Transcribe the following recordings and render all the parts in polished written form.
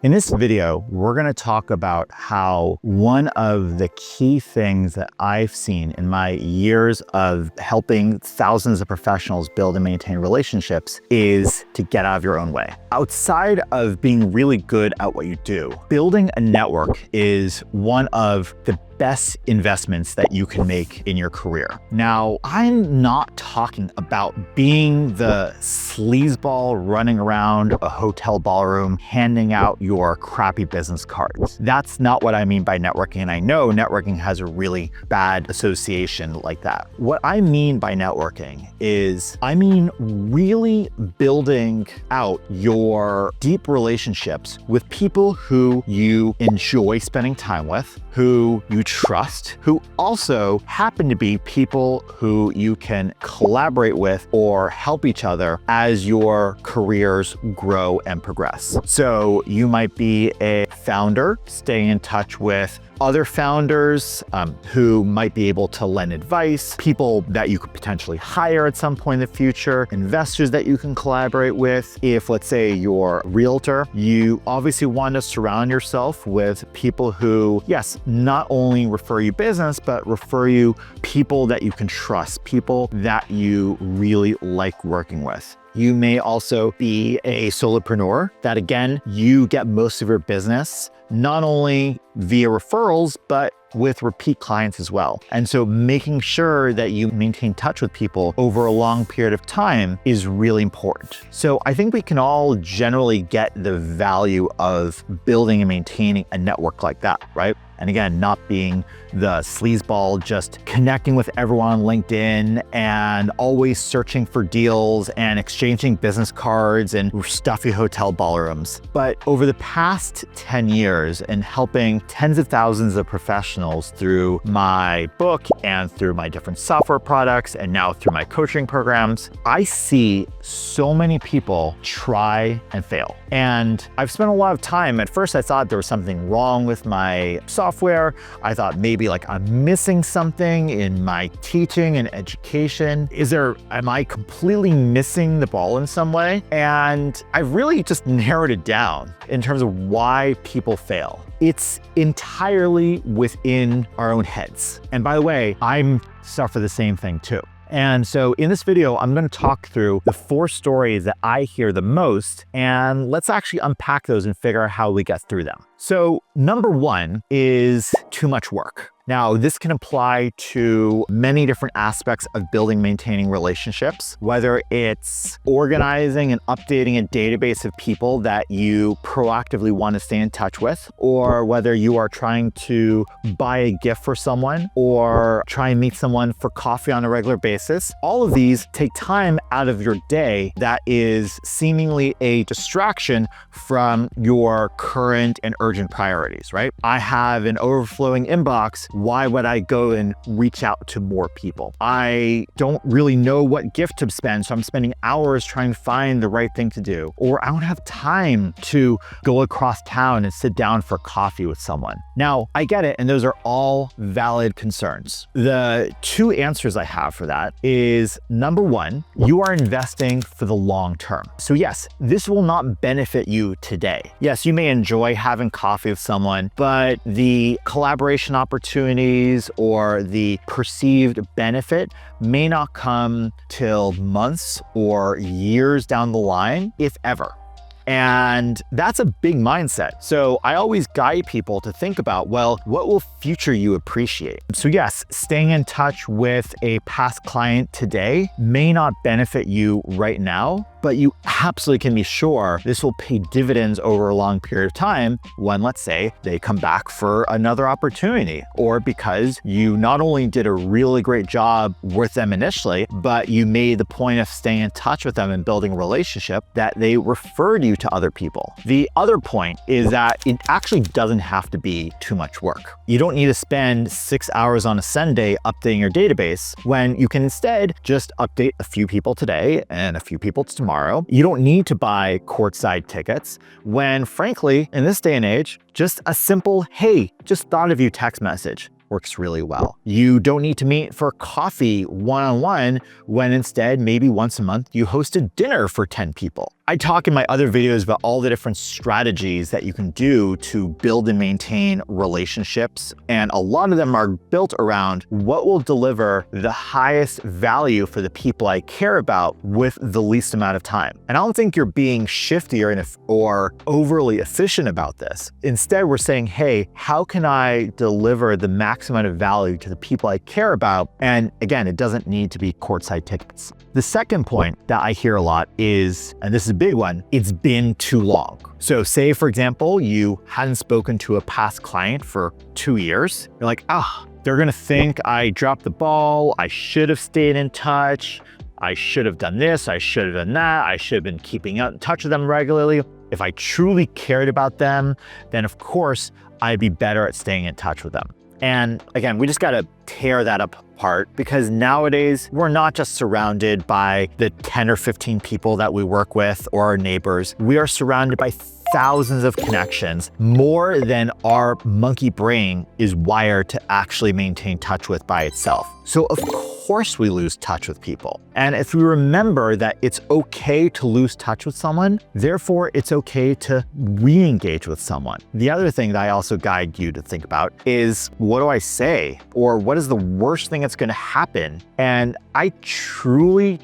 In this video, we're going to talk about how one of the key things that I've seen in my years of helping thousands of professionals build and maintain relationships is to get out of your own way. Outside of being really good at what you do, building a network is one of the best investments that you can make in your career. Now, I'm not talking about being the sleazeball running around a hotel ballroom handing out your crappy business cards. That's not what I mean by networking, and I know networking has a really bad association like that. What I mean by networking is, I mean really building out your deep relationships with people who you enjoy spending time with, who you trust, who also happen to be people who you can collaborate with or help each other as your careers grow and progress. So you might be a founder, stay in touch with other founders who might be able to lend advice, people that you could potentially hire at some point in the future, investors that you can collaborate with. If, let's say, you're a realtor, you obviously want to surround yourself with people who, yes, not only refer you business, but refer you people that you can trust, people that you really like working with. You may also be a solopreneur that, again, you get most of your business not only via referrals, but with repeat clients as well. And so making sure that you maintain touch with people over a long period of time is really important. So I think we can all generally get the value of building and maintaining a network like that, right? And again, not being the sleazeball, just connecting with everyone on LinkedIn and always searching for deals and exchanging business cards and stuffy hotel ballrooms. But over the past 10 years and helping tens of thousands of professionals through my book and through my different software products and now through my coaching programs, I see so many people try and fail. And I've spent a lot of time, at first I thought there was something wrong with my software. I thought maybe like I'm missing something in my teaching and education. Am I completely missing the ball in some way? And I've really just narrowed it down in terms of why people fail. It's entirely within our own heads. And by the way, I'm suffer the same thing too. And so in this video, I'm going to talk through the 4 stories that I hear the most, and let's actually unpack those and figure out how we get through them. So number 1 is too much work. Now, this can apply to many different aspects of building, maintaining relationships, whether it's organizing and updating a database of people that you proactively want to stay in touch with, or whether you are trying to buy a gift for someone or try and meet someone for coffee on a regular basis. All of these take time out of your day that is seemingly a distraction from your current and urgent priorities, right? I have an overflowing inbox. Why would I go and reach out to more people? I don't really know what gift to spend, so I'm spending hours trying to find the right thing to do. Or I don't have time to go across town and sit down for coffee with someone. Now, I get it, and those are all valid concerns. The 2 answers I have for that is, number 1, you are investing for the long term. So yes, this will not benefit you today. Yes, you may enjoy having coffee with someone, but the collaboration opportunities or the perceived benefit may not come till months or years down the line, if ever. And that's a big mindset. So I always guide people to think about, well, what will future you appreciate? So yes, staying in touch with a past client today may not benefit you right now, but you absolutely can be sure this will pay dividends over a long period of time when, let's say, they come back for another opportunity, or because you not only did a really great job with them initially, but you made the point of staying in touch with them and building a relationship that they referred you to other people. The other point is that it actually doesn't have to be too much work. You don't need to spend 6 hours on a Sunday updating your database when you can instead just update a few people today and a few people tomorrow. You don't need to buy courtside tickets when, frankly, in this day and age, just a simple, hey, just thought of you text message works really well. You don't need to meet for coffee one-on-one when instead maybe once a month you host a dinner for 10 people. I talk in my other videos about all the different strategies that you can do to build and maintain relationships. And a lot of them are built around what will deliver the highest value for the people I care about with the least amount of time. And I don't think you're being shifty or overly efficient about this. Instead, we're saying, hey, how can I deliver the max amount of value to the people I care about? And again, it doesn't need to be courtside tickets. The second point that I hear a lot is, and this is a big one, it's been too long. So say, for example, you hadn't spoken to a past client for 2 years. You're like, they're gonna think I dropped the ball. I should have stayed in touch. I should have done this. I should have done that. I should have been keeping in touch with them regularly. If I truly cared about them, then of course, I'd be better at staying in touch with them. And again, we just gotta tear that apart, because nowadays we're not just surrounded by the 10 or 15 people that we work with or our neighbors. We are surrounded by thousands of connections, more than our monkey brain is wired to actually maintain touch with by itself. So of course we lose touch with people. And if we remember that it's okay to lose touch with someone, therefore it's okay to re-engage with someone. The other thing that I also guide you to think about is, what do I say? Or what is the worst thing that's gonna happen? And I truly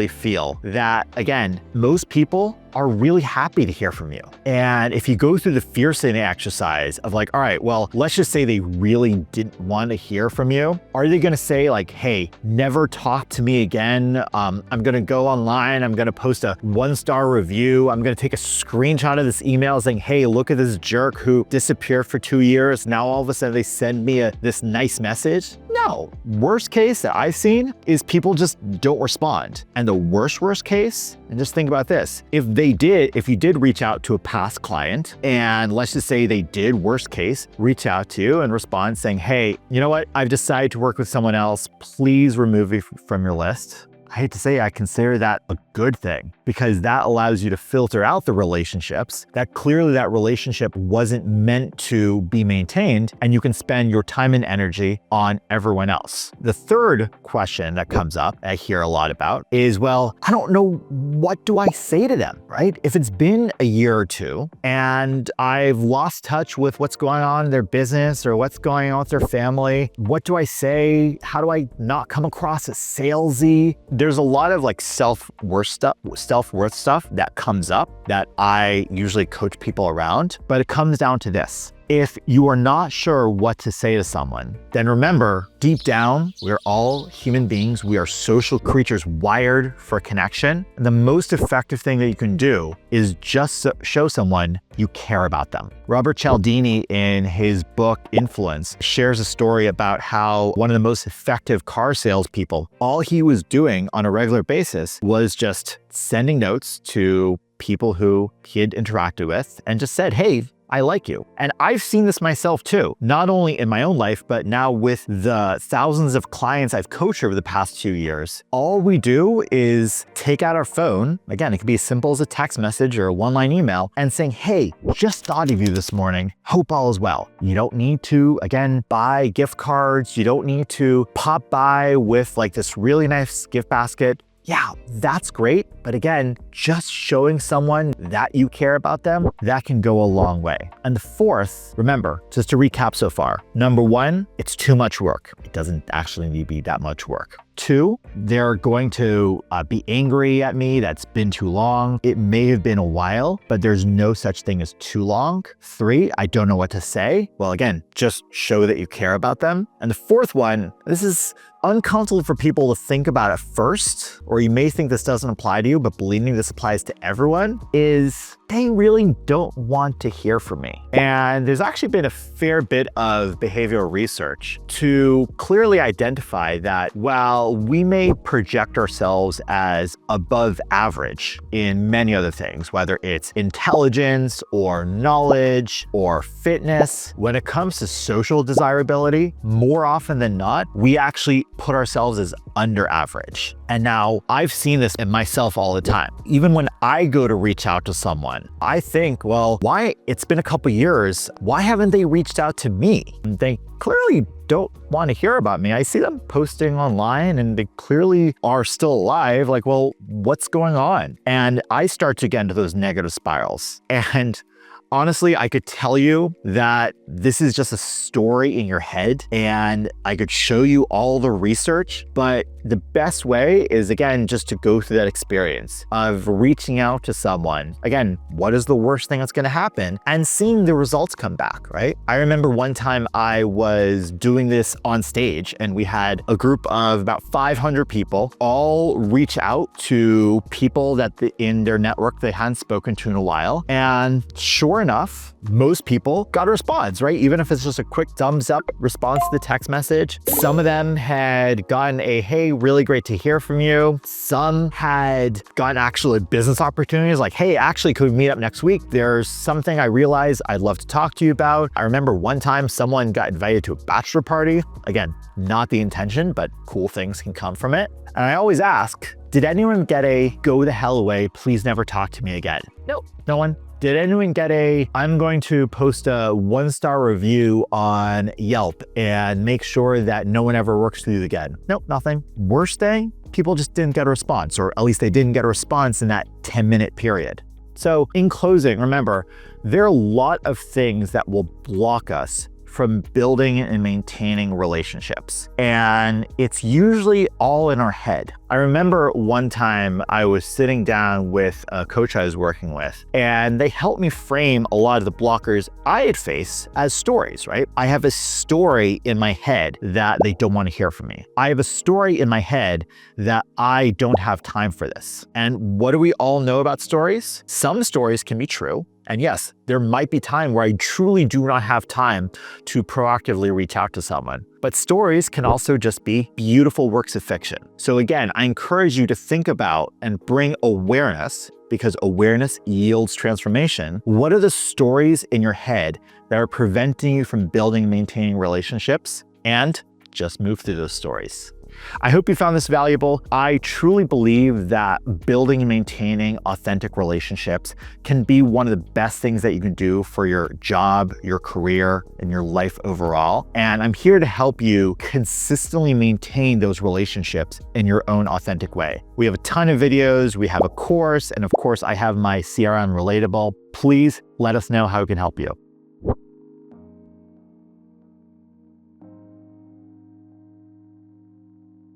feel that, again, most people are really happy to hear from you. And if you go through the fear setting exercise of like, all right, well, let's just say they really didn't want to hear from you. Are they gonna say like, hey, never talk to me again. I'm gonna go online, I'm gonna post a 1-star review. I'm gonna take a screenshot of this email saying, hey, look at this jerk who disappeared for 2 years. Now all of a sudden they send me this nice message. No, worst case that I've seen is people just don't respond. And the worst case, and just think about this, if you did reach out to a past client, and let's just say they did, worst case, reach out to you and respond saying, hey, you know what? I've decided to work with someone else. Please remove me from your list. I hate to say, I consider that a good thing, because that allows you to filter out the relationships that clearly that relationship wasn't meant to be maintained, and you can spend your time and energy on everyone else. The third question that comes up, I hear a lot about, is, well, I don't know, what do I say to them, right? If it's been a year or two and I've lost touch with what's going on in their business or what's going on with their family, what do I say? How do I not come across as salesy? There's a lot of like self-worth stuff that comes up that I usually coach people around, but it comes down to this. If you are not sure what to say to someone, then remember, deep down, we're all human beings. We are social creatures wired for connection. And the most effective thing that you can do is just show someone you care about them. Robert Cialdini, in his book, Influence, shares a story about how one of the most effective car salespeople, all he was doing on a regular basis was just sending notes to people who he had interacted with and just said, hey, I like you. And I've seen this myself too, not only in my own life, but now with the thousands of clients I've coached over the past 2 years. All we do is take out our phone, again, it could be as simple as a text message or a one-line email, and saying, hey, just thought of you this morning. Hope all is well. You don't need to, again, buy gift cards. You don't need to pop by with like this really nice gift basket. Yeah, that's great. But again, just showing someone that you care about them, that can go a long way. And the fourth, remember, just to recap so far, number one, it's too much work. It doesn't actually need to be that much work. 2, they're going to be angry at me. That's been too long. It may have been a while, but there's no such thing as too long. 3, I don't know what to say. Well, again, just show that you care about them. And the fourth one, this is uncomfortable for people to think about at first, or you may think this doesn't apply to you, but believe me, this applies to everyone, is they really don't want to hear from me. And there's actually been a fair bit of behavioral research to clearly identify that while we may project ourselves as above average in many other things, whether it's intelligence or knowledge or fitness, when it comes to social desirability, more often than not, we actually put ourselves as under average. And now I've seen this in myself all the time. Even when I go to reach out to someone someone, I think, well, why? It's been a couple years. Why haven't they reached out to me? They clearly don't want to hear about me. I see them posting online and they clearly are still alive. Like, well, what's going on? And I start to get into those negative spirals. And honestly, I could tell you that this is just a story in your head and I could show you all the research, but the best way is, again, just to go through that experience of reaching out to someone. Again, what is the worst thing that's going to happen? And seeing the results come back, right? I remember one time I was doing this on stage and we had a group of about 500 people all reach out to people that in their network they hadn't spoken to in a while. And sure enough, most people got a response, right? Even if it's just a quick thumbs up response to the text message. Some of them had gotten a, hey, really great to hear from you. Some had gotten actually business opportunities like, hey, actually, could we meet up next week? There's something I realized I'd love to talk to you about. I remember one time someone got invited to a bachelor party. Again, not the intention, but cool things can come from it. And I always ask, did anyone get a go the hell away, please never talk to me again? No, no one. Did anyone get a, I'm going to post a 1-star review on Yelp and make sure that no one ever works with you again? Nope, nothing. Worst thing, people just didn't get a response, or at least they didn't get a response in that 10-minute period. So in closing, remember, there are a lot of things that will block us from building and maintaining relationships. And it's usually all in our head. I remember one time I was sitting down with a coach I was working with, and they helped me frame a lot of the blockers I had faced as stories, right? I have a story in my head that they don't want to hear from me. I have a story in my head that I don't have time for this. And what do we all know about stories? Some stories can be true. And yes, there might be time where I truly do not have time to proactively reach out to someone. But stories can also just be beautiful works of fiction. So again, I encourage you to think about and bring awareness, because awareness yields transformation. What are the stories in your head that are preventing you from building and maintaining relationships? And just move through those stories. I hope you found this valuable. I truly believe that building and maintaining authentic relationships can be one of the best things that you can do for your job, your career, and your life overall. And I'm here to help you consistently maintain those relationships in your own authentic way. We have a ton of videos, we have a course, and of course, I have my CRM Relatable. Please let us know how we can help you.